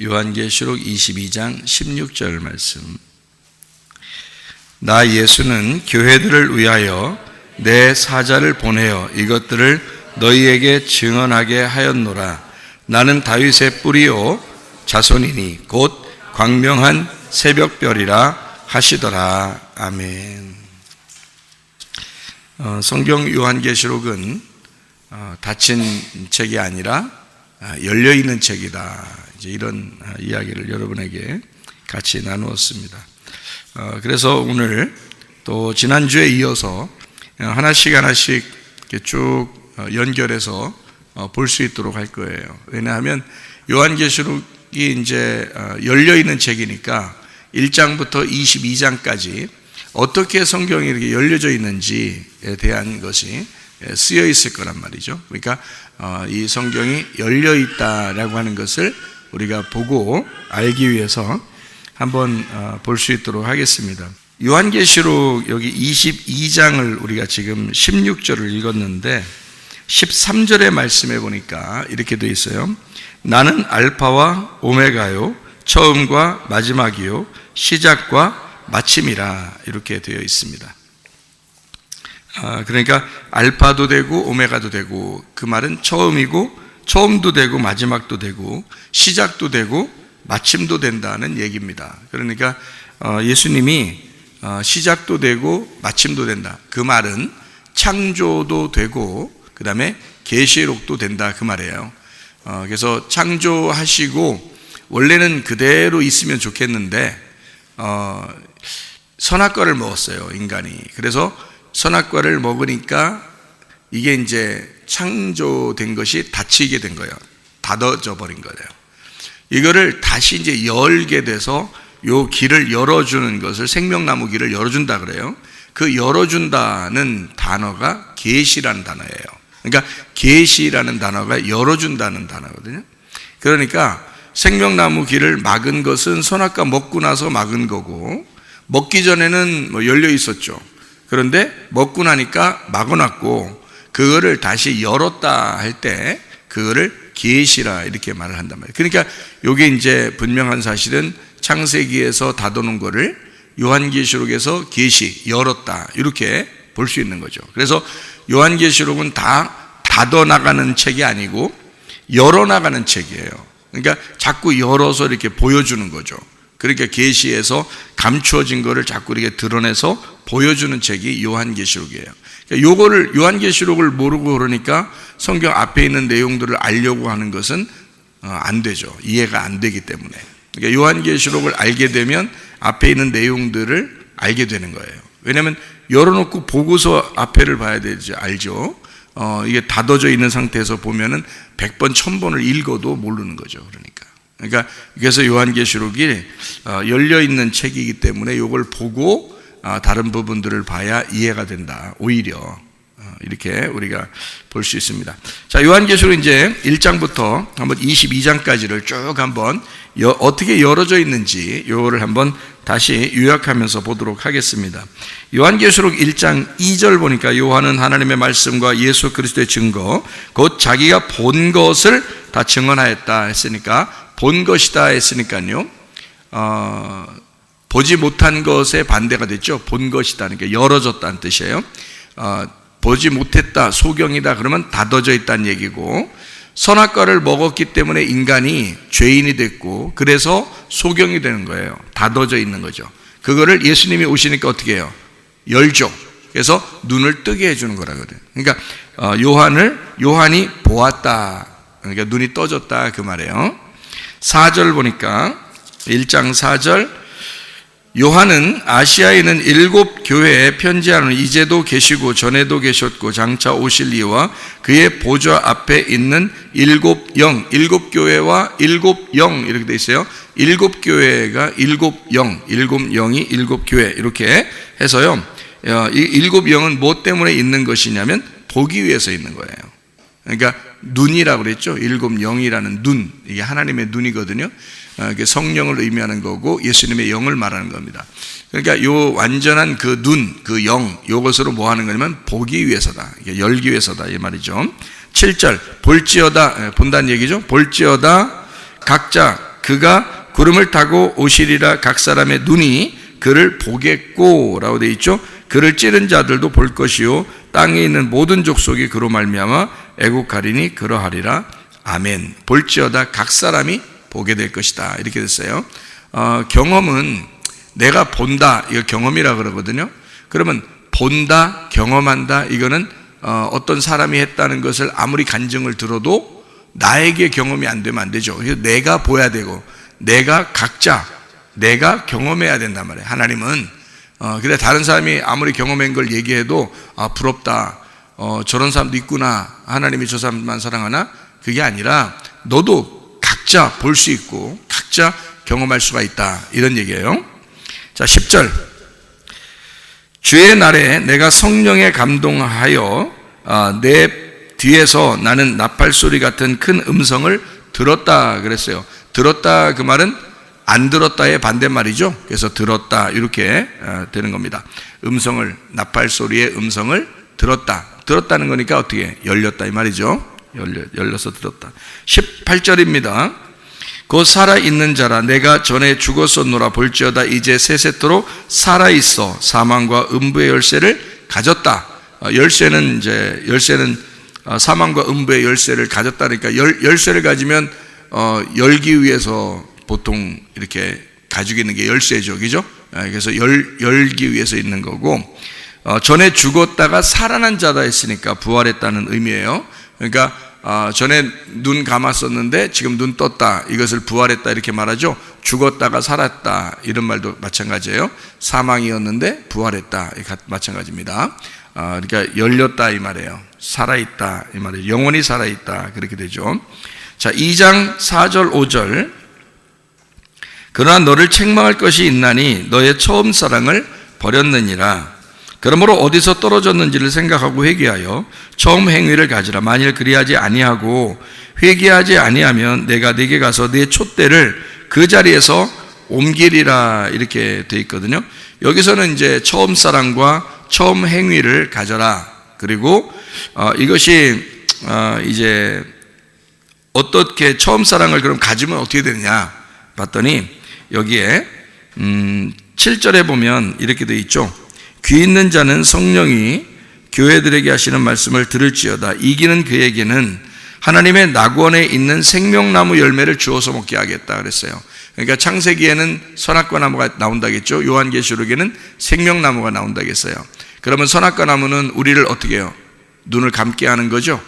요한계시록 22장 16절 말씀. 나 예수는 교회들을 위하여 내 사자를 보내어 이것들을 너희에게 증언하게 하였노라. 나는 다윗의 뿌리요 자손이니 곧 광명한 새벽별이라 하시더라. 아멘. 성경 요한계시록은 닫힌 책이 아니라 열려있는 책이다. 이제 이런 이야기를 여러분에게 같이 나누었습니다. 그래서 오늘 또 지난주에 이어서 하나씩 이렇게 쭉 연결해서 볼 수 있도록 할 거예요. 왜냐하면 요한계시록이 이제 열려있는 책이니까 1장부터 22장까지 어떻게 성경이 이렇게 열려져 있는지에 대한 것이 쓰여 있을 거란 말이죠. 그러니까 이 성경이 열려 있다라고 하는 것을 우리가 보고 알기 위해서 한번 볼 수 있도록 하겠습니다. 요한계시록 여기 22장을 우리가 지금 16절을 읽었는데 13절의 말씀에 보니까 이렇게 되어 있어요. 나는 알파와 오메가요, 처음과 마지막이요, 시작과 마침이라, 이렇게 되어 있습니다. 그러니까 알파도 되고 오메가도 되고, 그 말은 처음도 되고 마지막도 되고 시작도 되고 마침도 된다는 얘기입니다. 그러니까 예수님이 시작도 되고 마침도 된다, 그 말은 창조도 되고 그 다음에 계시록도 된다, 그 말이에요. 그래서 창조하시고 원래는 그대로 있으면 좋겠는데 선악과를 먹었어요, 인간이. 그래서 선악과를 먹으니까 이게 이제 창조된 것이 닫히게 된 거예요. 닫아져 버린 거예요. 이거를 다시 이제 열게 돼서 요 길을 열어주는 것을, 생명나무 길을 열어준다 그래요. 그 열어준다는 단어가 계시라는 단어예요. 그러니까 계시라는 단어가 열어준다는 단어거든요. 그러니까 생명나무 길을 막은 것은 선악과 먹고 나서 막은 거고, 먹기 전에는 열려 있었죠. 그런데 먹고 나니까 막아놨고, 그거를 다시 열었다 할 때 그거를 계시라 이렇게 말을 한단 말이에요. 그러니까 이게 이제 분명한 사실은 창세기에서 닫아놓은 거를 요한계시록에서 계시, 열었다, 이렇게 볼 수 있는 거죠. 그래서 요한계시록은 다 닫아나가는 책이 아니고 열어나가는 책이에요. 그러니까 자꾸 열어서 이렇게 보여주는 거죠. 그러니까 계시에서 감추어진 거를 자꾸 이렇게 드러내서 보여주는 책이 요한계시록이에요. 그러니까 요거를, 요한계시록을 모르고 그러니까 성경 앞에 있는 내용들을 알려고 하는 것은 안 되죠. 이해가 안 되기 때문에. 그러니까 요한계시록을 알게 되면 앞에 있는 내용들을 알게 되는 거예요. 왜냐하면 열어놓고 보고서 앞에를 봐야 되지, 알죠. 이게 닫아져 있는 상태에서 보면은 100번, 1000번을 읽어도 모르는 거죠. 그러니까 그래서 요한계시록이 열려있는 책이기 때문에 이걸 보고 다른 부분들을 봐야 이해가 된다, 오히려 이렇게 우리가 볼 수 있습니다. 자, 요한계시록 이제 1장부터 한번 22장까지를 쭉 한번 어떻게 열어져 있는지 요거를 한번 다시 요약하면서 보도록 하겠습니다. 요한계시록 1장 2절 보니까 요한은 하나님의 말씀과 예수 그리스도의 증거 곧 자기가 본 것을 다 증언하였다 했으니까, 본 것이다 했으니까요, 보지 못한 것의 반대가 됐죠. 본 것이다, 그러니까 열어졌다는 뜻이에요. 보지 못했다, 소경이다 그러면 닫아져 있다는 얘기고, 선악과를 먹었기 때문에 인간이 죄인이 됐고 그래서 소경이 되는 거예요. 닫아져 있는 거죠. 그거를 예수님이 오시니까 어떻게 해요? 열죠. 그래서 눈을 뜨게 해주는 거라거든요. 그러니까 요한이 보았다, 그러니까 눈이 떠졌다, 그 말이에요. 4절 보니까 1장 4절, 요한은 아시아에 있는 7 교회에 편지하는 이제도 계시고 전에도 계셨고 장차 오실 이와 그의 보좌 앞에 있는 7 영, 7 교회와 7 영 이렇게 돼 있어요. 7 교회가 7 영, 7 영이 7 교회, 이렇게 해서요. 이 7 영은 뭐 때문에 있는 것이냐면 보기 위해서 있는 거예요. 그러니까 눈이라고 그랬죠. 7 영이라는 눈, 이게 하나님의 눈이거든요. 성령을 의미하는 거고 예수님의 영을 말하는 겁니다. 그러니까 요 완전한 그 눈, 그 영, 요것으로 뭐 하는 거냐면 보기 위해서다, 열기 위해서다, 이 말이죠. 7절, 볼지어다, 본다는 얘기죠. 볼지어다 각자 그가 구름을 타고 오시리라. 각 사람의 눈이 그를 보겠고 라고 되어 있죠. 그를 찌른 자들도 볼 것이요 땅에 있는 모든 족속이 그로 말미암아 애국하리니 그러하리라. 아멘. 볼지어다 각 사람이 보게 될 것이다. 이렇게 됐어요. 경험은 내가 본다, 이거 경험이라 그러거든요. 그러면 본다, 경험한다, 이거는 어떤 사람이 했다는 것을 아무리 간증을 들어도 나에게 경험이 안 되면 안 되죠. 그래서 내가 보야 되고 내가 경험해야 된단 말이에요. 하나님은 그래 다른 사람이 아무리 경험한 걸 얘기해도 부럽다, 저런 사람도 있구나, 하나님이 저 사람만 사랑하나, 그게 아니라 너도 각자 볼 수 있고 각자 경험할 수가 있다, 이런 얘기예요. 자, 10절. 주의 날에 내가 성령에 감동하여 내 뒤에서 나는 나팔 소리 같은 큰 음성을 들었다 그랬어요. 들었다, 그 말은 안 들었다의 반대말이죠. 그래서 들었다, 이렇게 되는 겁니다. 음성을, 나팔 소리의 음성을 들었다는 거니까 어떻게 열렸다 이 말이죠. 열려서 들었다. 18절입니다. 곧 살아있는 자라 내가 전에 죽었었노라. 볼지어다 이제 세세토록 살아있어 사망과 음부의 열쇠를 가졌다. 열쇠는 사망과 음부의 열쇠를 가졌다니까, 열쇠를 가지면 열기 위해서 보통 이렇게 가지고 있는 게 열쇠죠, 그죠? 그래서 열기 위해서 있는 거고, 전에 죽었다가 살아난 자다 했으니까 부활했다는 의미예요. 그러니까 전에 눈 감았었는데 지금 눈 떴다, 이것을 부활했다 이렇게 말하죠. 죽었다가 살았다, 이런 말도 마찬가지예요. 사망이었는데 부활했다, 마찬가지입니다. 그러니까 열렸다 이 말이에요. 살아있다 이 말이에요. 영원히 살아있다, 그렇게 되죠. 자, 2장 4절 5절. 그러나 너를 책망할 것이 있나니 너의 처음 사랑을 버렸느니라. 그러므로 어디서 떨어졌는지를 생각하고 회개하여 처음 행위를 가지라. 만일 그리하지 아니하고 회개하지 아니하면 내가 네게 가서 네 촛대를 그 자리에서 옮기리라, 이렇게 되어 있거든요. 여기서는 이제 처음 사랑과 처음 행위를 가져라. 그리고 이것이 이제 어떻게 처음 사랑을 그럼 가지면 어떻게 되느냐 봤더니 여기에 7절에 보면 이렇게 되어 있죠. 귀 있는 자는 성령이 교회들에게 하시는 말씀을 들을지어다. 이기는 그에게는 하나님의 낙원에 있는 생명나무 열매를 주어서 먹게 하겠다 그랬어요. 그러니까 창세기에는 선악과 나무가 나온다겠죠. 요한계시록에는 생명나무가 나온다겠어요. 그러면 선악과 나무는 우리를 어떻게 해요? 눈을 감게 하는 거죠.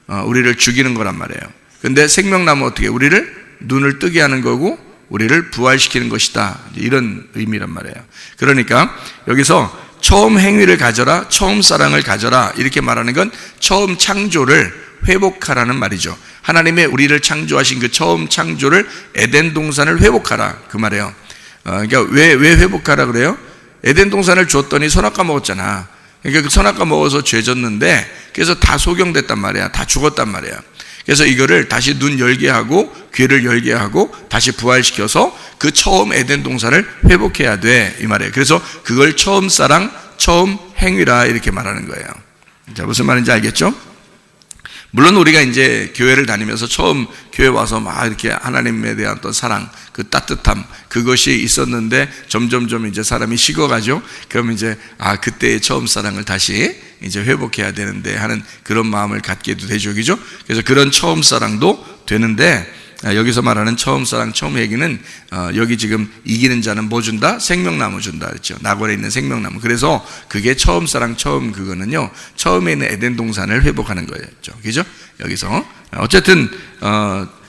우리를 죽이는 거란 말이에요. 근데 생명나무 어떻게 해요? 우리를 눈을 뜨게 하는 거고 우리를 부활시키는 것이다, 이런 의미란 말이에요. 그러니까 여기서 처음 행위를 가져라, 처음 사랑을 가져라, 이렇게 말하는 건 처음 창조를 회복하라는 말이죠. 하나님의 우리를 창조하신 그 처음 창조를, 에덴 동산을 회복하라, 그 말이에요. 그러니까 왜 회복하라 그래요? 에덴 동산을 줬더니 선악과 먹었잖아. 그러니까 그 선악과 먹어서 죄졌는데, 그래서 다 소경됐단 말이야. 다 죽었단 말이야. 그래서 이거를 다시 눈 열게 하고 귀를 열게 하고 다시 부활시켜서 그 처음 에덴 동산을 회복해야 돼, 이 말이에요. 그래서 그걸 처음 사랑, 처음 행위라, 이렇게 말하는 거예요. 자, 무슨 말인지 알겠죠? 물론 우리가 이제 교회를 다니면서 처음 교회 와서 막 이렇게 하나님에 대한 어떤 사랑, 그 따뜻함, 그것이 있었는데 점점점 이제 사람이 식어가죠. 그러면 이제 그때의 처음 사랑을 다시 이제 회복해야 되는데 하는 그런 마음을 갖게도 되죠, 그죠? 그래서 그런 처음 사랑도 되는데, 여기서 말하는 처음 사랑, 처음 얘기는 여기 지금 이기는 자는 뭐 준다? 생명나무 준다 그랬죠. 낙원에 있는 생명나무. 그래서 그게 처음 사랑, 처음 그거는요, 처음에 있는 에덴 동산을 회복하는 거였죠, 그죠? 여기서 어쨌든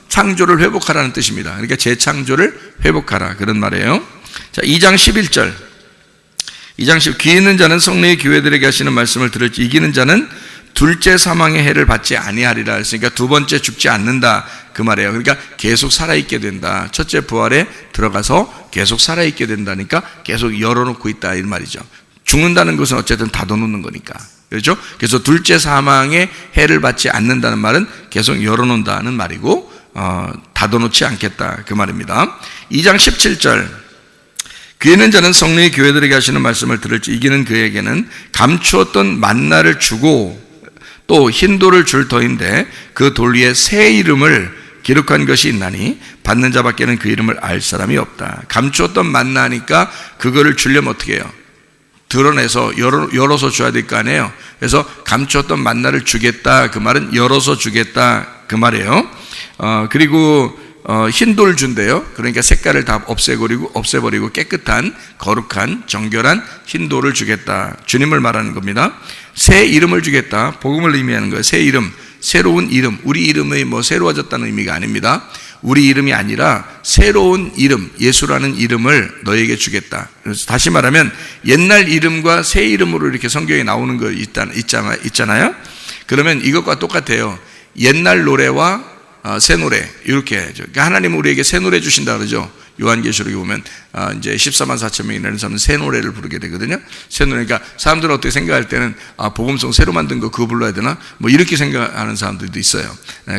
창조를 회복하라는 뜻입니다. 그러니까 재창조를 회복하라, 그런 말이에요. 자, 2장 11절. 2장 10, 귀 있는 자는 성령의 교회들에게 하시는 말씀을 들을지, 이기는 자는 둘째 사망의 해를 받지 아니하리라 했으니까 두 번째 죽지 않는다, 그 말이에요. 그러니까 계속 살아있게 된다. 첫째 부활에 들어가서 계속 살아있게 된다니까 계속 열어놓고 있다, 이 말이죠. 죽는다는 것은 어쨌든 닫아놓는 거니까, 그렇죠? 그래서 둘째 사망의 해를 받지 않는다는 말은 계속 열어놓는다는 말이고, 닫아놓지 않겠다, 그 말입니다. 2장 17절. 귀 있는 자는 성령의 교회들에게 하시는 말씀을 들을지, 이기는 그에게는 감추었던 만나를 주고 또 흰 돌을 줄 터인데 그 돌 위에 새 이름을 기록한 것이 있나니 받는 자밖에는 그 이름을 알 사람이 없다. 감추었던 만나니까 그거를 주려면 어떻게 해요? 드러내서 열어서 줘야 될 거 아니에요. 그래서 감추었던 만나를 주겠다, 그 말은 열어서 주겠다 그 말이에요. 그리고 흰 돌 준대요. 그러니까 색깔을 다 없애버리고 깨끗한 거룩한 정결한 흰 돌을 주겠다. 주님을 말하는 겁니다. 새 이름을 주겠다. 복음을 의미하는 거예요. 새 이름, 새로운 이름. 우리 이름이 새로워졌다는 의미가 아닙니다. 우리 이름이 아니라 새로운 이름, 예수라는 이름을 너에게 주겠다. 그래서 다시 말하면 옛날 이름과 새 이름으로 이렇게 성경에 나오는 거 있잖아요. 그러면 이것과 똑같아요. 옛날 노래와 새 노래, 이렇게 해야죠. 그러니까 하나님은 우리에게 새 노래 주신다 그러죠. 요한계시록에 보면 이제 14만 4천 명이라는 사람은 새 노래를 부르게 되거든요. 새 노래. 그러니까 사람들은 어떻게 생각할 때는 복음송 새로 만든 거 그거 불러야 되나? 이렇게 생각하는 사람들도 있어요.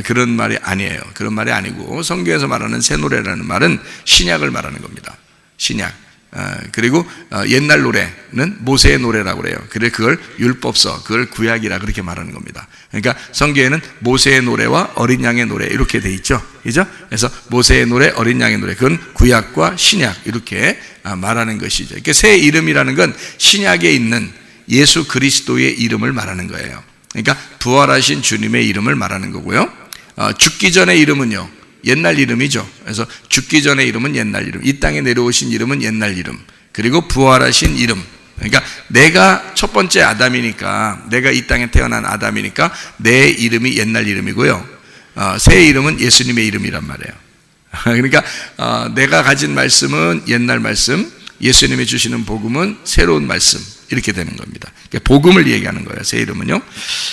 그런 말이 아니에요. 그런 말이 아니고 성경에서 말하는 새 노래라는 말은 신약을 말하는 겁니다. 신약. 그리고 옛날 노래는 모세의 노래라고 그래요. 그래 그걸 율법서, 그걸 구약이라 그렇게 말하는 겁니다. 그러니까 성경에는 모세의 노래와 어린 양의 노래 이렇게 돼 있죠. 그죠? 그래서 모세의 노래, 어린 양의 노래, 그건 구약과 신약 이렇게 말하는 것이죠. 그러니까 새 이름이라는 건 신약에 있는 예수 그리스도의 이름을 말하는 거예요. 그러니까 부활하신 주님의 이름을 말하는 거고요. 죽기 전의 이름은요, 옛날 이름이죠. 그래서 죽기 전의 이름은 옛날 이름, 이 땅에 내려오신 이름은 옛날 이름, 그리고 부활하신 이름. 그러니까 내가 첫 번째 아담이니까, 내가 이 땅에 태어난 아담이니까 내 이름이 옛날 이름이고요. 새 이름은 예수님의 이름이란 말이에요. 그러니까 내가 가진 말씀은 옛날 말씀, 예수님이 주시는 복음은 새로운 말씀, 이렇게 되는 겁니다. 그러니까 복음을 얘기하는 거예요. 새 이름은요.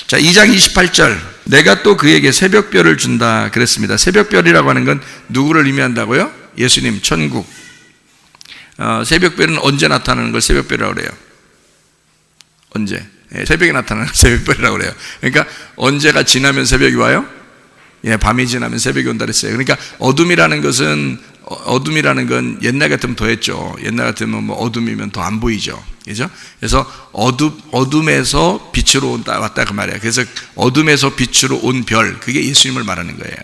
자, 2장 28절. 내가 또 그에게 새벽별을 준다 그랬습니다. 새벽별이라고 하는 건 누구를 의미한다고요? 예수님, 천국. 새벽별은 언제 나타나는 걸 새벽별이라고 그래요? 언제? 새벽에 나타나는 걸 새벽별이라고 그래요. 그러니까 언제가 지나면 새벽이 와요? 밤이 지나면 새벽이 온다 그랬어요. 그러니까 어둠이라는 건 옛날 같으면 더했죠. 옛날 같으면 어둠이면 더 안 보이죠. 그죠? 그래서 어둠에서 빛으로 왔다 그 말이에요. 그래서 어둠에서 빛으로 온 별, 그게 예수님을 말하는 거예요.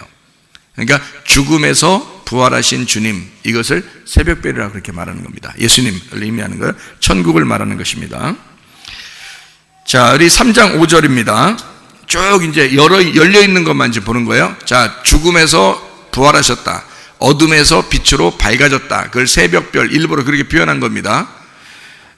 그러니까 죽음에서 부활하신 주님, 이것을 새벽별이라고 그렇게 말하는 겁니다. 예수님을 의미하는 거예요. 천국을 말하는 것입니다. 자, 우리 3장 5절입니다. 쭉 이제 열려 있는 것만 이제 보는 거예요. 자, 죽음에서 부활하셨다. 어둠에서 빛으로 밝아졌다. 그걸 새벽별, 일부러 그렇게 표현한 겁니다.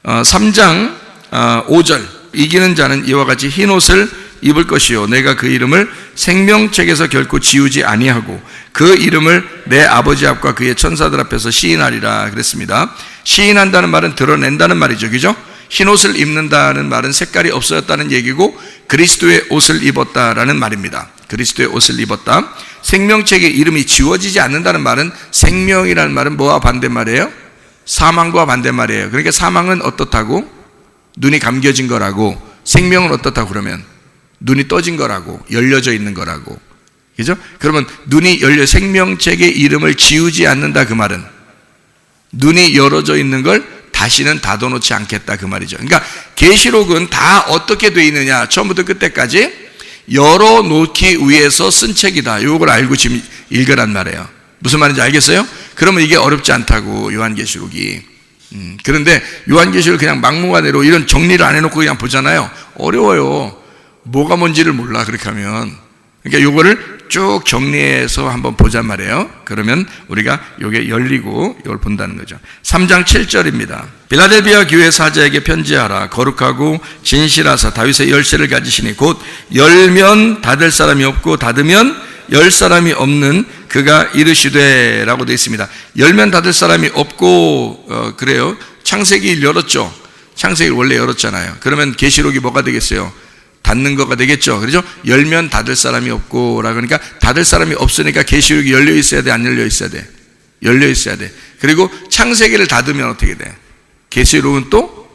3장 5절. 이기는 자는 이와 같이 흰 옷을 입을 것이요 내가 그 이름을 생명책에서 결코 지우지 아니하고 그 이름을 내 아버지 앞과 그의 천사들 앞에서 시인하리라 그랬습니다. 시인한다는 말은 드러낸다는 말이죠. 그죠? 흰 옷을 입는다는 말은 색깔이 없어졌다는 얘기고 그리스도의 옷을 입었다라는 말입니다. 그리스도의 옷을 입었다. 생명책의 이름이 지워지지 않는다는 말은, 생명이라는 말은 뭐와 반대말이에요? 사망과 반대말이에요. 그러니까 사망은 어떻다고? 눈이 감겨진 거라고. 생명은 어떻다고 그러면? 눈이 떠진 거라고, 열려져 있는 거라고. 그죠? 그러면 눈이 열려, 생명책의 이름을 지우지 않는다 그 말은 눈이 열어져 있는 걸 다시는 닫아놓지 않겠다 그 말이죠. 그러니까 계시록은 다 어떻게 돼 있느냐, 처음부터 끝까지 열어놓기 위해서 쓴 책이다. 이걸 알고 지금 읽으란 말이에요. 무슨 말인지 알겠어요? 그러면 이게 어렵지 않다고, 요한계시록이. 그런데 요한계시록 그냥 막무가내로 이런 정리를 안 해놓고 그냥 보잖아요. 어려워요. 뭐가 뭔지를 몰라 그렇게 하면. 그러니까 요거를 쭉 정리해서 한번 보잔 말이에요. 그러면 우리가 요게 열리고 이걸 본다는 거죠. 3장 7절입니다. 빌라델비아 교회 사자에게 편지하라. 거룩하고 진실하사 다윗의 열쇠를 가지시니 곧 열면 닫을 사람이 없고 닫으면 열 사람이 없는 그가 이르시되 라고 되어 있습니다. 열면 닫을 사람이 없고 그래요. 창세기를 열었죠. 창세기를 원래 열었잖아요. 그러면 계시록이 뭐가 되겠어요? 닫는 거가 되겠죠. 그렇죠? 열면 닫을 사람이 없고 라 그러니까 닫을 사람이 없으니까 계시록이 열려 있어야 돼, 안 열려 있어야 돼? 열려 있어야 돼. 그리고 창세기를 닫으면 어떻게 돼? 계시록은 또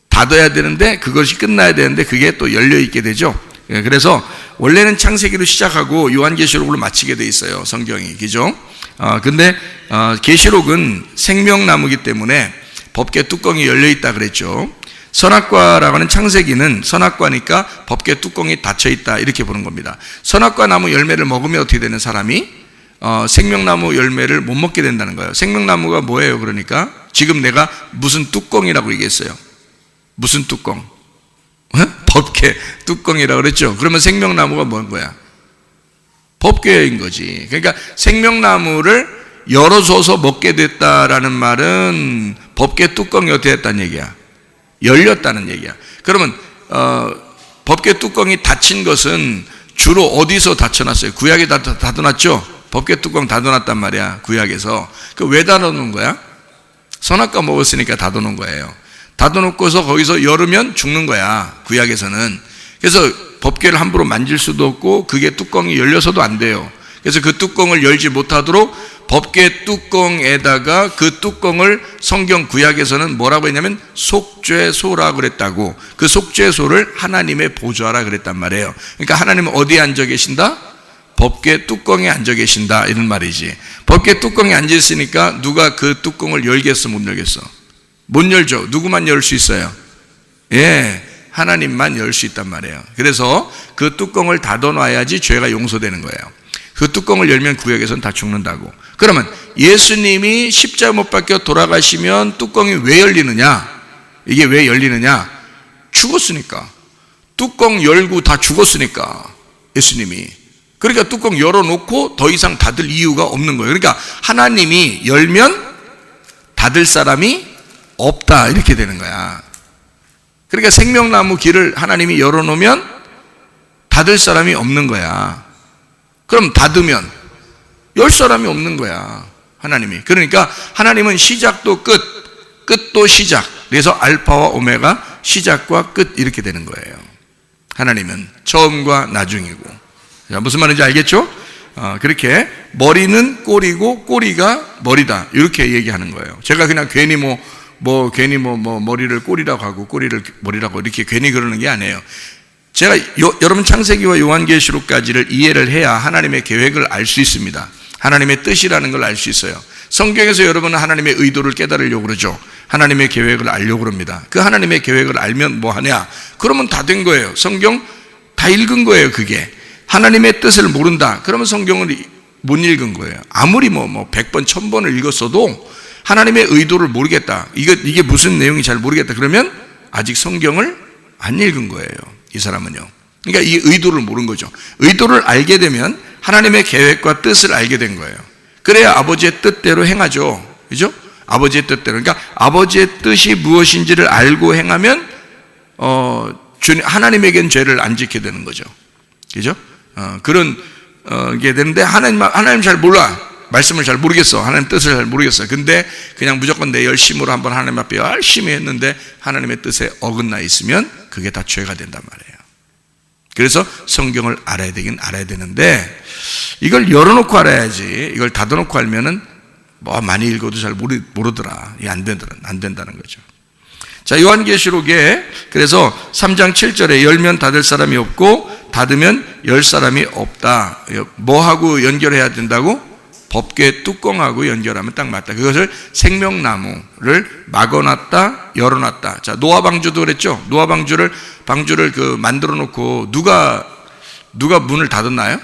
닫아야 되는데 그것이 끝나야 되는데 그게 또 열려 있게 되죠. 그래서 원래는 창세기로 시작하고 요한계시록으로 마치게 돼 있어요, 성경이. 그죠? 근데 계시록은 생명나무기 때문에 법궤 뚜껑이 열려 있다 그랬죠. 선악과라고 하는 창세기는 선악과니까 법궤 뚜껑이 닫혀있다 이렇게 보는 겁니다. 선악과 나무 열매를 먹으면 어떻게 되는 사람이 생명나무 열매를 못 먹게 된다는 거예요. 생명나무가 뭐예요? 그러니까 지금 내가 무슨 뚜껑이라고 얘기했어요? 무슨 뚜껑? 법궤 뚜껑이라고 그랬죠. 그러면 생명나무가 뭔 거야? 법궤인 거지. 그러니까 생명나무를 열어줘서 먹게 됐다라는 말은 법궤 뚜껑이 어떻게 됐다는 얘기야? 열렸다는 얘기야. 그러면 법궤 뚜껑이 닫힌 것은 주로 어디서 닫혀놨어요? 구약에 닫아놨죠? 법궤 뚜껑 닫아놨단 말이야. 구약에서. 그 왜 닫아놓은 거야? 선악과 먹었으니까 닫아놓은 거예요. 닫아놓고서 거기서 열으면 죽는 거야. 구약에서는. 그래서 법궤를 함부로 만질 수도 없고 그게 뚜껑이 열려서도 안 돼요. 그래서 그 뚜껑을 열지 못하도록 법궤 뚜껑에다가 그 뚜껑을 성경 구약에서는 뭐라고 했냐면 속죄소라고 그랬다고. 그 속죄소를 하나님의 보좌라 그랬단 말이에요. 그러니까 하나님은 어디에 앉아 계신다? 법궤 뚜껑에 앉아 계신다 이런 말이지. 법궤 뚜껑에 앉아 있으니까 누가 그 뚜껑을 열겠어 못 열겠어? 못 열죠. 누구만 열 수 있어요? 예, 하나님만 열 수 있단 말이에요. 그래서 그 뚜껑을 닫아놔야지 죄가 용서되는 거예요. 그 뚜껑을 열면 구약에서는 다 죽는다고. 그러면 예수님이 십자가 못 박혀 돌아가시면 뚜껑이 왜 열리느냐? 이게 왜 열리느냐? 죽었으니까. 뚜껑 열고 다 죽었으니까 예수님이. 그러니까 뚜껑 열어놓고 더 이상 닫을 이유가 없는 거예요. 그러니까 하나님이 열면 닫을 사람이 없다 이렇게 되는 거야. 그러니까 생명나무 길을 하나님이 열어놓으면 닫을 사람이 없는 거야. 그럼 닫으면 열 사람이 없는 거야. 하나님이. 그러니까 하나님은 시작도 끝, 끝도 시작. 그래서 알파와 오메가, 시작과 끝 이렇게 되는 거예요. 하나님은 처음과 나중이고. 자, 무슨 말인지 알겠죠? 그렇게 머리는 꼬리고 꼬리가 머리다 이렇게 얘기하는 거예요. 제가 그냥 괜히 머리를 꼬리라고 하고 꼬리를 머리라고 이렇게 괜히 그러는 게 아니에요. 제가 여러분 창세기와 요한계시록까지를 이해를 해야 하나님의 계획을 알 수 있습니다. 하나님의 뜻이라는 걸 알 수 있어요. 성경에서 여러분은 하나님의 의도를 깨달으려고 그러죠. 하나님의 계획을 알려고 그럽니다. 그 하나님의 계획을 알면 뭐 하냐? 그러면 다 된 거예요. 성경 다 읽은 거예요. 그게 하나님의 뜻을 모른다. 그러면 성경을 못 읽은 거예요. 아무리 100번 1000번을 읽었어도 하나님의 의도를 모르겠다. 이게 무슨 내용이 잘 모르겠다. 그러면 아직 성경을 안 읽은 거예요. 이 사람은요. 그러니까 이 의도를 모르는 거죠. 의도를 알게 되면 하나님의 계획과 뜻을 알게 된 거예요. 그래야 아버지의 뜻대로 행하죠. 그죠? 아버지의 뜻대로. 그러니까 아버지의 뜻이 무엇인지를 알고 행하면 하나님에겐 죄를 안 짓게 되는 거죠. 그죠? 그런 게 되는데 하나님 잘 몰라. 말씀을 잘 모르겠어. 하나님 뜻을 잘 모르겠어. 근데 그냥 무조건 내 열심으로 한번 하나님 앞에 열심히 했는데 하나님의 뜻에 어긋나 있으면 그게 다 죄가 된단 말이에요. 그래서 성경을 알아야 되긴 알아야 되는데 이걸 열어놓고 알아야지. 이걸 닫아놓고 알면은 많이 읽어도 잘 모르더라. 이게 안 된다는 거죠. 자, 요한계시록에 그래서 3장 7절에 열면 닫을 사람이 없고 닫으면 열 사람이 없다. 뭐하고 연결해야 된다고? 법궤 뚜껑하고 연결하면 딱 맞다. 그것을 생명나무를 막아놨다, 열어놨다. 자, 노아 방주도 그랬죠. 노아 방주를 만들어 놓고 누가 문을 닫았나요?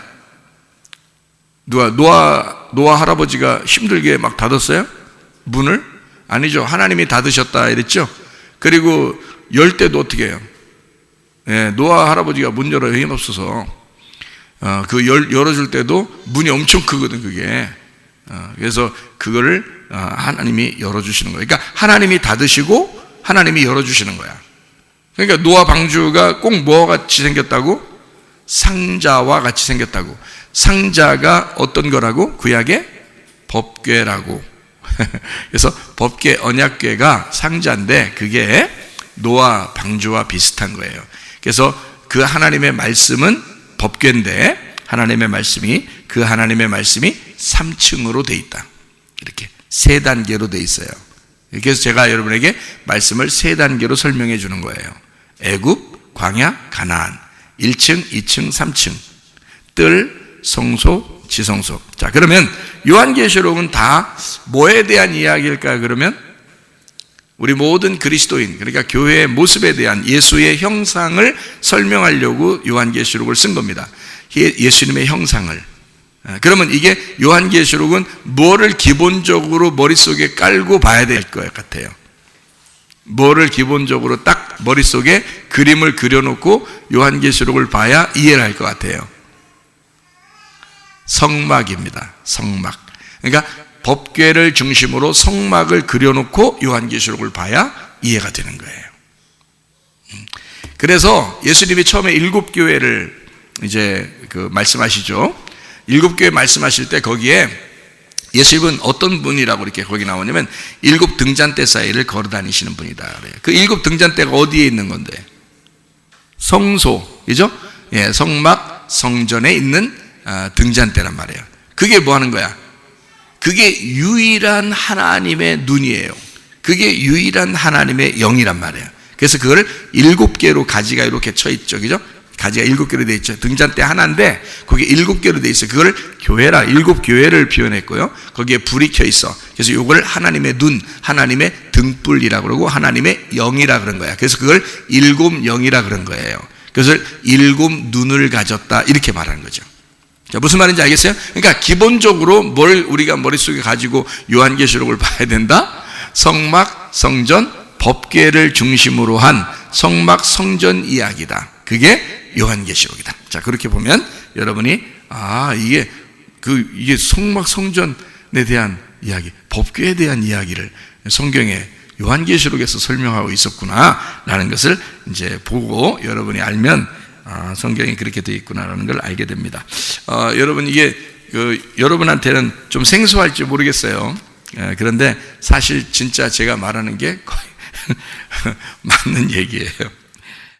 노아 할아버지가 힘들게 막 닫았어요? 문을? 아니죠. 하나님이 닫으셨다 이랬죠. 그리고 열 때도 어떻게 해요? 예, 노아 할아버지가 문 열어 힘없어서 열어줄 때도 문이 엄청 크거든 그게. 그래서 그거를 하나님이 열어주시는 거예요. 그러니까 하나님이 닫으시고 하나님이 열어주시는 거야. 그러니까 노아 방주가 꼭 뭐와 같이 생겼다고? 상자와 같이 생겼다고. 상자가 어떤 거라고? 구약의 법궤라고. 그래서 법궤 언약궤가 상자인데 그게 노아 방주와 비슷한 거예요. 그래서 그 하나님의 말씀은 법궤인데 하나님의 말씀이 3층으로 돼 있다. 이렇게 3단계로 돼 있어요. 그래서 제가 여러분에게 말씀을 3단계로 설명해 주는 거예요. 애굽, 광야, 가나안. 1층, 2층, 3층. 뜰, 성소, 지성소. 자, 그러면 요한계시록은 다 뭐에 대한 이야기일까? 그러면 우리 모든 그리스도인, 그러니까 교회의 모습에 대한 예수의 형상을 설명하려고 요한계시록을 쓴 겁니다. 예수님의 형상을. 그러면 이게 요한계시록은 뭐를 기본적으로 머릿속에 깔고 봐야 될 것 같아요? 뭐를 기본적으로 딱 머릿속에 그림을 그려놓고 요한계시록을 봐야 이해를 할 것 같아요? 성막입니다. 성막. 그러니까 법궤를 중심으로 성막을 그려놓고 요한계시록을 봐야 이해가 되는 거예요. 그래서 예수님이 처음에 7교회를 이제 말씀하시죠. 7교회 말씀하실 때 거기에 예수님은 어떤 분이라고 이렇게 거기 나오냐면 7 등잔대 사이를 걸어 다니시는 분이다 그래요. 그 7 등잔대가 어디에 있는 건데? 성소, 그죠? 예, 성막, 성전에 있는 등잔대란 말이에요. 그게 뭐 하는 거야? 그게 유일한 하나님의 눈이에요. 그게 유일한 하나님의 영이란 말이에요. 그래서 그거를 7개로 가지가 이렇게 쳐 있죠, 그죠? 가지가 7개로 되어 있죠. 등잔대 하나인데 거기에 7개로 되어 있어요. 그걸 교회라, 7교회를 표현했고요. 거기에 불이 켜 있어. 그래서 이걸 하나님의 눈, 하나님의 등불이라고 그러고 하나님의 영이라 그런 거야. 그래서 그걸 7영이라 그런 거예요. 그래서 7 눈을 가졌다 이렇게 말하는 거죠. 자, 무슨 말인지 알겠어요? 그러니까 기본적으로 뭘 우리가 머릿속에 가지고 요한계시록을 봐야 된다? 성막, 성전, 법궤를 중심으로 한 성막, 성전 이야기다. 그게 요한계시록이다. 자, 그렇게 보면 여러분이 이게 성막, 성전에 대한 이야기, 법궤에 대한 이야기를 성경에 요한계시록에서 설명하고 있었구나라는 것을 이제 보고 여러분이 알면 성경이 그렇게 되어 있구나라는 걸 알게 됩니다. 여러분 이게 여러분한테는 좀 생소할지 모르겠어요. 그런데 사실 진짜 제가 말하는 게 거의 맞는 얘기예요.